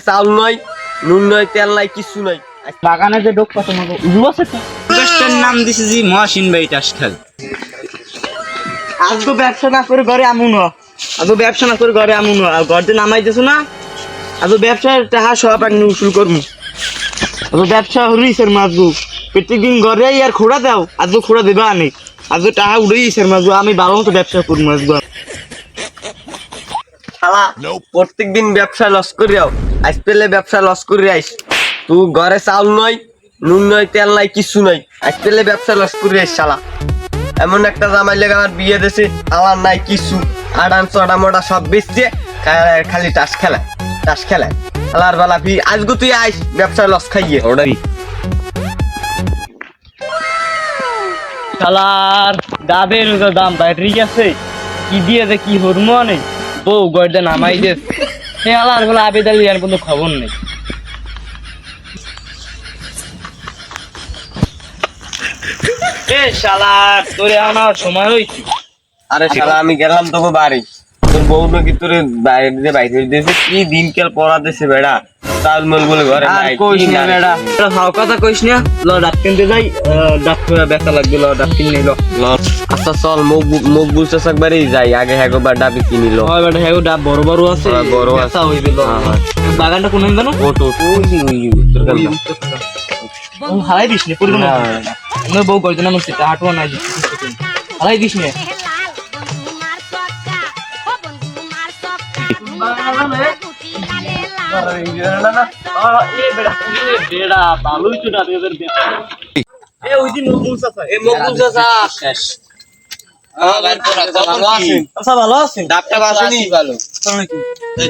চাউল নয়, নুন নয়, তেল নাই, কিছু নাই। বাগানে যে ডোক কত মতো উজু আছে তো বেস্টের নাম দিছে জি মহসিন ভাই টাসখাল। আজ তো ব্যবসা না করে ঘরে আমু না, আজ ব্যবসা না করে ঘরে আমু না, আর ঘর দিয়ে নামাই দিছো না, আজ ব্যবসার টাকা সব এক উসুল করবো। আজ ব্যবসা হরিসের মাছবু প্রত্যেকদিন ঘরে আর খোড়া দাও, আজ খোড়া দেবা আনে, আজ টাকা উড়েইছের মাছবু, আমি ভালো মতো ব্যবসা করবো মাছবু। শালা প্রত্যেকদিন ব্যবসা লস করে আও, আজ পেলে ব্যবসা লস করে আইস। তুই ঘরে চাউল নয়, নুন নয়, তেল নাই, কিছু নাই, আজ পেলে ব্যবসা লস করে আইস। শালা এমন একটা জামাই লেগে আমার বিয়ে দেশে, আমার নাই কিছু, আড়ান চড়া মোটা সব বেচছে, খালি তাস খেলায় তাস খেলায়। শালার বেলা আজগু তুই আইস ব্যবসা লস খাইয়ে ওটাই। শালার ডাবের দাম ব্যাটারি আছে কি দিয়ে যে কি হরমোনে বউ গড়দে নামাই দে শালার গুলো আবেদালি আর কোনো খবর নেই। এ শালার তোরে আমার সময় হইছে। আরে শালা আমি গেলাম তোকে বাড়ি, তোর বউ নাকি তোর বাইরে দিয়েছে, কি দিনকাল পড়া দিয়েছে বেড়া, চাল মল বলে ঘরে নাই। কইস না বেড়া, ভাও কথা কইস না, ল ডাব কিনতে যাই, ডাব বেচা লাগবে, ল ডাব কিনে ল। আচ্ছা চল মুখ বুঝতে একবারই যাই, আগে হ্যাগোবার ডাবি কিনিল। হয় বেটা, হ্যাঁ ডাব বড় বড় আছে, বড় আছে। বেচা হইবে ল। বাগানটা কোন জানো ওটো হারাই দিস নে পরিমাণ না, বউ কইতে না মস্তি হাঁটুয়া নাই দিস, হারাই দিস নে।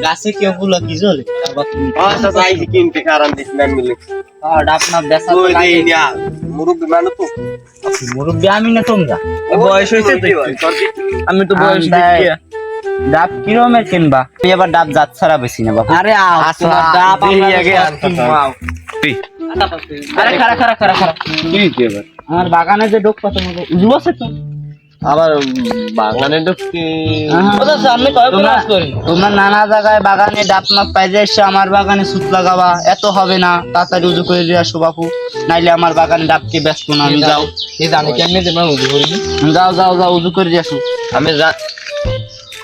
গাছে কেউ গুলো কি চলে কিনতে কারণ দিস না মিলে ডাব না বেচা মুরব্বী মানুষ তো মুরব্বী আমি না তোমরা বয়স হয়েছে তো, আমি তো বয়স ডাব কিরমের কিনবা? তুই আবার ডাব জাত ছাড়া বেশি না বাবা। আরে ডাব আরে খারা খারা খারা খারা আমার বাগানে যে ডোক কত মতো উজু আছে তো, আবার বাগানে ঢুকতে তোমরা নানা জায়গায় বাগানে ডাব মাপ পাই যে এসে আমার বাগানে সুত লাগাবা, এত হবে না, তাড়াতাড়ি উজু করে দিয়ে আসো বাপু, নাইলে আমার বাগানে ডাবকে ব্যস্ত না। আমি যাও যাও যাও যাও উজু করে দিয়ে আসো। আমি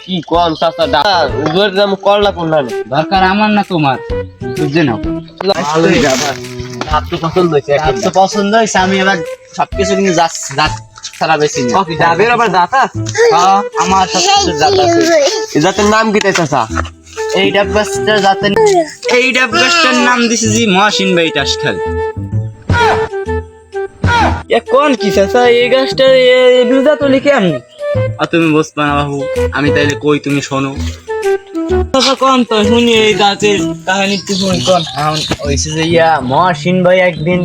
কি কোন চাচা ডাব উজুর দাম করলা কোন না দরকার আমার না তোমার, বুঝছে না? ডাব তো পছন্দ হয়েছে, ডাব তো পছন্দ হয়েছে, আমি এবার সবকিছু নিয়ে ছাড়া বেশি না। ডাবের আবার দাঁত আছে? আমার সবকিছু জাত আছে। এই জাতের নাম কি তাই চাচা? এই ডাব গাছটার জাতের, এই ডাব গাছটার নাম দিছে জি মহসিন ভাই টাসখাল। কোন কি চাচা এই গাছটা এগুলো জাত লিখে আমি, আর তুমি বুঝবা না বাবু, আমি তাইলে কই তুমি শোনো কোন তো শুনি এই গাছের কাহিনী একটু শুনি কোন। হয়েছে যে মহসিন ভাই একদিন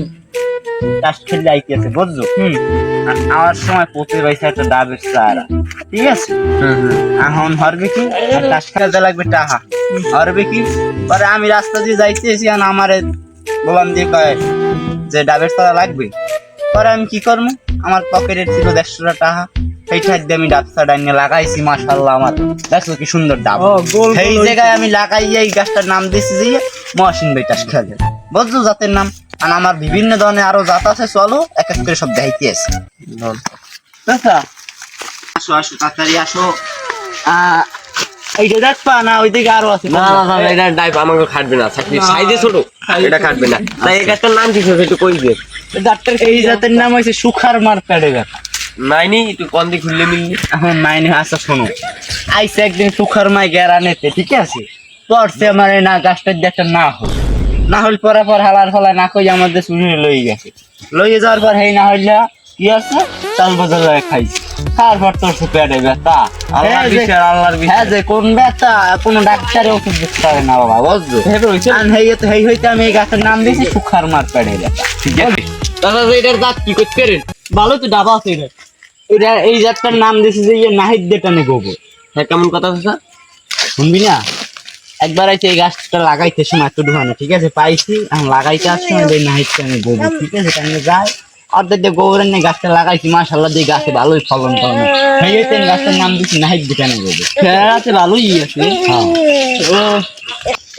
চাষ খেলে আইতেছে বুঝছো, আমার সময় পচে রয়েছে একটা ডাবের চারা, ঠিক আছে? এখন হরবে কি চাষ খেতে লাগবে টাকা, হরবে কি পরে আমি রাস্তা দিয়ে যাইতেছি, আমার বললাম দিয়ে কয় যে ডাবের চারা লাগবে, পরে আমি কি করবো, আমার পকেটের ছিল 150 টাকা, সেইটা দিয়ে আমি ডাব চারা নিয়ে লাগাইছি, মাশাআল্লাহ আমার দেখছো কি সুন্দর ডাব, সেই জায়গায় আমি লাগাইয়ে এই গাছটার নাম দিয়েছি যে মহসিন ভাই টাস খেলে, বুঝছো জাতের নাম। আর আমার বিভিন্ন ধরনের আরো জাত আছে, চলো এক এক করে সব দেখাইতে আছে। আসো আসো তাড়াতাড়ি আসো, এইটা দেখবা না ওইদিকে আরো আছে? না না না এটা ডাব আমাকে খাটবে না, সাইজে ছোট, এটা খাটবে না। তাই এই গাছটার নাম কি একটু কই দে। এই জাতের নাম হয়েছে সুখার মার পেড়ে গাছ। নাইনি একটু কন দিয়ে খুললে মিললি এখন নাইনি। আচ্ছা শোনো, আইসে একদিন সুখার মাই গেরা নেতে, ঠিক আছে? পড়ছে আমার না গাছটার দেখটা না হল, না হল পরে পর হালার ফলা না কই আমাদের চুরি লই গেছে, লইয়ে যাওয়ার পর হেই না হইলা কি আছে চাল বাজার লয়ে খাইছে, তারপর তোর পেটে ব্যথা, আল্লাহর বিচার আল্লাহর বিচার। হ্যাঁ যে কোন ব্যথা কোনো ডাক্তারে ওষুধ দিতে পারে না বাবা, বুঝছো? হেই হইতে আমি এই গাছের নাম দিয়েছি সুখার মার পেড়ে ব্যথা, ঠিক আছে? দাদা এটার দাঁত কি করতে পারেন? ভালো তো ডাবা আছে এটা, এটা এই জাতটার নাম দিয়েছি যে নাহিদ দেটানে গোবর। হ্যাঁ কেমন কথা চাচা? শুনবি না, একবার আছে এই গাছটা লাগাইতে সময় একটু ঢুকানো, ঠিক আছে? পাইছি এখন লাগাইতে আসছি নাহিদ টানে গোবর, ঠিক আছে? টানে যায় অর্ধেক দিয়ে গোবরের নিয়ে গাছটা লাগাইছি, মাশাআল্লাহ দিয়ে গাছে ভালোই ফলন ফলন, সেই গাছটার নাম দিচ্ছি নাহিদ দেটানে গোবর। আছে ভালোই আছে। হ্যাঁ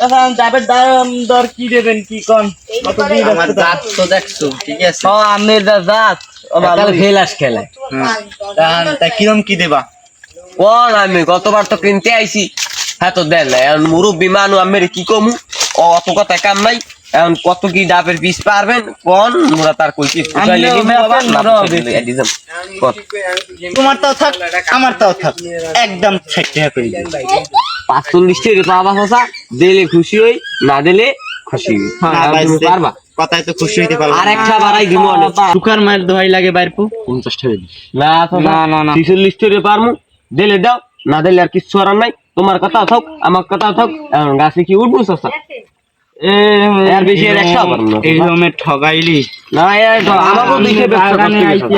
এখন ডাবের দাম দর কি দেবেন কি কোন কত দিয়ে আমার দাঁত তো দেখছো ঠিক আছে ও আমের দা জাত ও ভালো ফেলাস খেলায় তা কিরম কি দেবা কোন আমি গতবার তো কিনতে আইছি হ্যাঁ তো দেন না এখন মুরব্বী মানু আমের কি কমু ও অত কথা কাম নাই এখন কত কি ডাবের পিস পারবেন কোন মোরা তার কইছি তোমার তাও থাক আমার তাও থাক একদম 60 টাকা করে দিই 45 টাকা পাবা ফসা দিলে খুশি হই না দিলে খুশি হই না ভাই, তুমি পারবা কথায় তো খুশি হইতে পারলাম আর একটা বাড়াই দিব অনেক সুখার মায়ের দোহাই লাগে বাইরপু 50 টাকা দিই না না না 46 টাকা পারমু দিলে দাও না দিলে আর কিছু আর নাই তোমার কথা থাক আমার কথা থাক এখন গাছে কি উঠবো সস্তা এর বেশি আর একটা পারমু না এই রকমের ঠগাইলি না আমাকে দেখে ব্যবসা করতে গেছে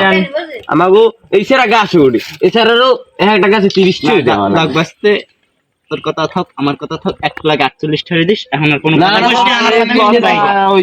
আমাকে এই সেরা গাছে উঠি এছাড়াও একটা গাছে 30 টাকা দেওয়া না লাখ বাঁচতে তোর কথা থাক আমার কথা থাক 1,48,000 টাকা দিস এখন আর কোনো না কথা না বলছি না, আমার কথা শুনতে পাই। ওই